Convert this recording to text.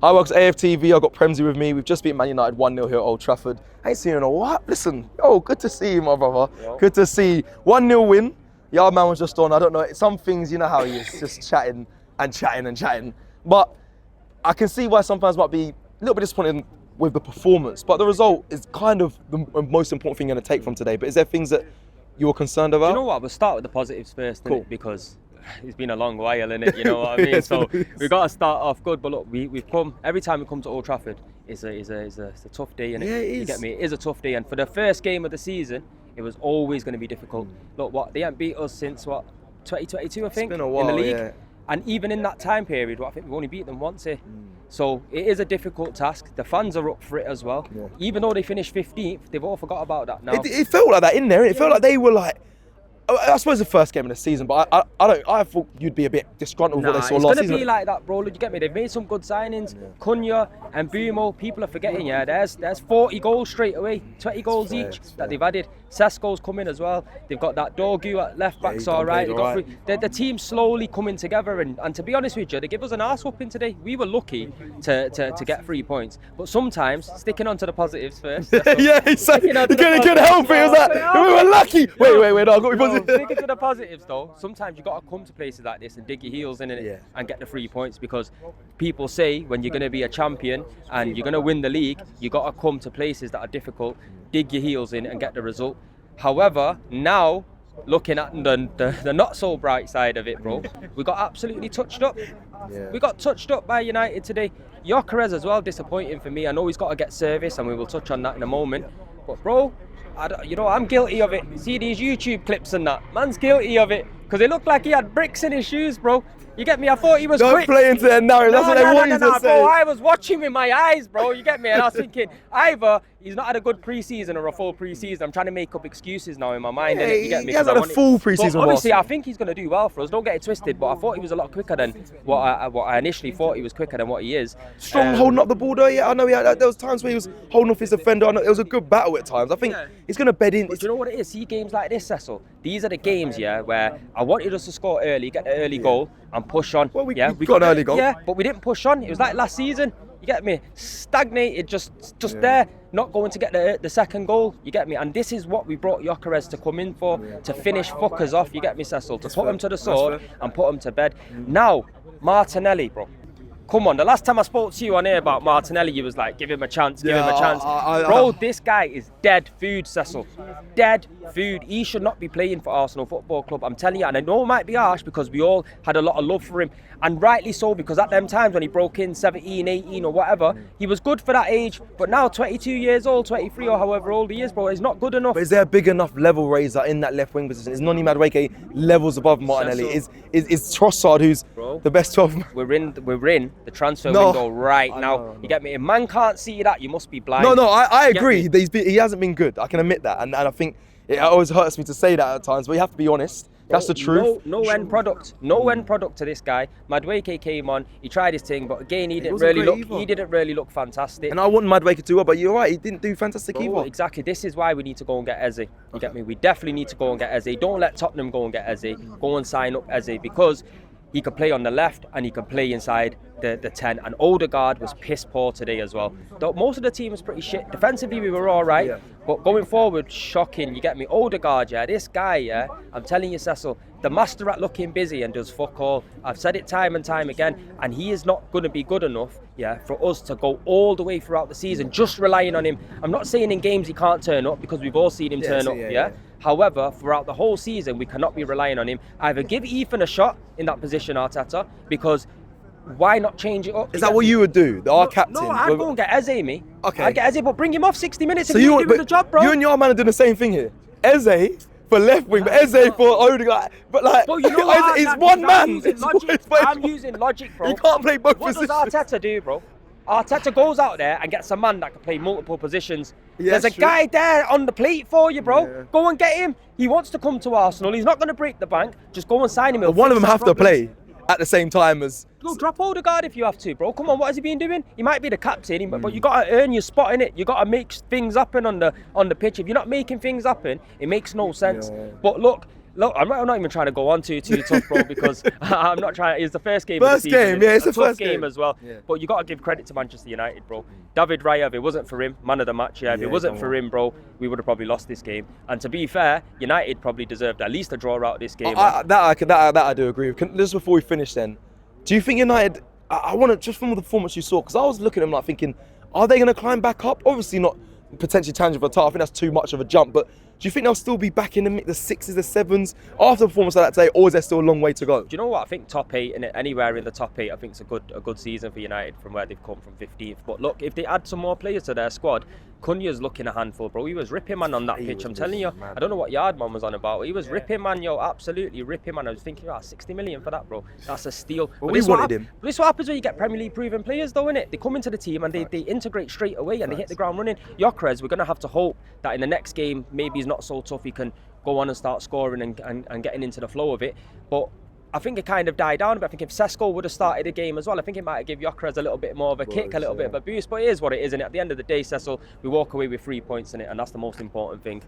Hi, welcome to AFTV. I've got Premsy with me. We've just beat Man United 1-0 here at Old Trafford. I ain't seen you in a while. Listen, good to see you, my brother. Yo. Good to see 1-0 win. Yard man was just on. I don't know. Some things, you know how he is, just chatting and chatting and chatting. But I can see why some fans might be a little bit disappointed with the performance. But the result is kind of the most important thing you're going to take from today. But is there things that you were concerned about? Do you know what? We'll start with the positives first, Cool. innit? Because it's been a long while, innit? You know what I mean? So we've got to start off good. But look, we've come, every time we come to Old Trafford, it's a tough day, innit? Yeah, it is. You get me? It is a tough day. And for the first game of the season, it was always going to be difficult. Look, they haven't beat us since, 2022, I think? It's been a while, in the league. yeah. And even in that time period, I think we've only beat them once here. So it is a difficult task. The fans are up for it as well. Yeah. Even though they finished 15th, they've all forgot about that now. It felt like that in there. It felt like they were like, I suppose the first game of the season, but I thought you'd be a bit disgruntled with what they saw it's last gonna season. be like that, bro. You get me? They've made some good signings. Cunha and Bumo, people are forgetting. Yeah, there's 40 goals straight away, 20 goals fair, each it's that fair. they've added. Sesko's coming as well. They've got that Dorgu at left back's he's all right. played They got all right. the team's slowly coming together, and to be honest with you, they give us an arse whooping today. We were lucky to get 3 points, but sometimes sticking on to the positives first. Yeah, he's like, Sticking on to he the couldn't help it. He was like, positives. we were lucky. Wait, no, I've got to be No, positive. sticking to the positives though, sometimes you got to come to places like this and dig your heels in it Yeah. and get the 3 points, because people say when you're going to be a champion and you're going to win the league, you got to come to places that are difficult, dig your heels in and get the result. However, now looking at the not so bright side of it, bro, we got absolutely touched up. Yeah. We got touched up by United today. Gyökeres as well, disappointing for me. I know he's got to get service and we will touch on that in a moment. But bro, I'm guilty of it. See these YouTube clips and that. Man's guilty of it. Because it looked like he had bricks in his shoes, bro. You get me? I thought he was Don't quick. play into their narrative. That's what they want you to say. Bro, I was watching with my eyes, bro. You get me? And I was thinking, either he's not had a good pre-season or a full pre-season. I'm trying to make up excuses now in my mind. Yeah, innit? You get me? he hasn't 'Cause had a full pre-season But honestly, whilst- I think he's going to do well for us. Don't get it twisted, but I thought he was a lot quicker than what I initially thought he was quicker than what he is. Strong holding up the ball though. Yeah, I know there was times where he was holding off his defender. I know it was a good battle at times. I think he's going to bed in. But do you know what it is? See games like this, Cecil. These are the games, yeah, where I wanted us to score early, get the early goal, and push on. Well, we got got an early goal. Yeah, but we didn't push on. It was like last season. You get me? Stagnated, just there, not going to get the second goal. You get me? And this is what we brought Gyökeres to come in for, to finish fuckers off. You get me, Cecil? To put them to the sword and put them to bed. Now, Martinelli, bro. Come on, the last time I spoke to you on here about Martinelli, you was like, give him a chance, give him a chance. Bro, this guy is dead food, Cecil. Dead food. He should not be playing for Arsenal Football Club. I'm telling you, and I know it might be harsh because we all had a lot of love for him. And rightly so, because at them times when he broke in 17, 18 or whatever, he was good for that age. But now, 22 years old, 23 or however old he is, bro, he's not good enough. But is there a big enough level raiser in that left wing position? Is Noni Madueke levels above Martinelli? Cecil. Is Trossard, who's the best 12? We're in the transfer No. window right I now. know. You get me? If man can't see that, you must be blind. No, I You get agree. me? He hasn't been good. I can admit that, and I think it always hurts me to say that at times. But you have to be honest. That's the truth. No end product. No end product to this guy. Madueke came on. He tried his thing, but again, he didn't wasn't really great look. either. He didn't really look fantastic. And I want Madueke to do well, but you're right. He didn't do fantastic Bro, either. exactly. This is why we need to go and get Eze. You get me? We definitely need to go and get Eze. Don't let Tottenham go and get Eze. Go and sign up Eze, because he could play on the left and he could play inside the 10. And Odegaard was piss poor today as well. Most of the team was pretty shit. Defensively, we were all right. Yeah. But going forward, shocking. You get me? Odegaard, yeah. This guy, yeah. I'm telling you, Cecil, the master at looking busy and does fuck all. I've said it time and time again. And he is not going to be good enough, yeah, for us to go all the way throughout the season, just relying on him. I'm not saying in games he can't turn up, because we've all seen him turn up, yeah. However, throughout the whole season, we cannot be relying on him. Either give Ethan a shot in that position, Arteta, because why not change it up? Is that what you would do? Our captain? No, I'd go and get Eze, me. Okay. I'd get Eze, but bring him off 60 minutes So and you he's doing the job, bro. You and your man are doing the same thing here. Eze for left wing, but Eze for Odegaard. But like, But you know what? it's one man. I'm using logic, bro. You can't play both What does positions. Arteta do, bro? Arteta goes out there and gets a man that can play multiple positions. Yeah, There's a true. guy there on the plate for you, bro. Yeah. Go and get him. He wants to come to Arsenal. He's not going to break the bank. Just go and sign him. But one of them have to play at the same time as. Go drop Odegaard if you have to, bro. Come on, what has he been doing? He might be the captain, but you got to earn your spot in it. You got to make things happen on the pitch. If you're not making things happen, it makes no sense. Yeah. But look, Look, I'm not even trying to go on too tough, bro, because I'm not trying. It's the first game. First of the season. game, yeah, it's a the tough first game as well. Yeah. But you got to give credit to Manchester United, bro. David Raya, if it wasn't for him, man of the match. Yeah, if it wasn't for him, bro, we would have probably lost this game. And to be fair, United probably deserved at least a draw out of this game. That I do agree with. Just before we finish, then, do you think United? I want to just from the performance you saw, because I was looking at them like thinking, are they going to climb back up? Obviously not potentially challenging for a title. I think that's too much of a jump, but do you think they'll still be back in the sixes, the sevens after a performance like that today, or is there still a long way to go? Do you know what? I think top 8 and anywhere in the top 8, I think it's a good season for United from where they've come from 15th. But look, if they add some more players to their squad, Cunha's looking a handful, bro. He was ripping, man, on that pitch. I'm telling you, I don't know what Yardman was on about. He was ripping, man, absolutely ripping, man. I was thinking, 60 million for that, bro. That's a steal. Well, we wanted him. But this is what happens when you get Premier League proven players, though, innit? They come into the team and they integrate straight away and they hit the ground running. Gyökeres, we're going to have to hope that in the next game, maybe he's not so tough, he can go on and start scoring and getting into the flow of it. But I think it kind of died down a bit. I think if Sesko would have started the game as well, I think it might have given Gyökeres a little bit more of a kick, a little bit of a boost. But it is what it is, and at the end of the day, Cecil, we walk away with 3 points in it, and that's the most important thing.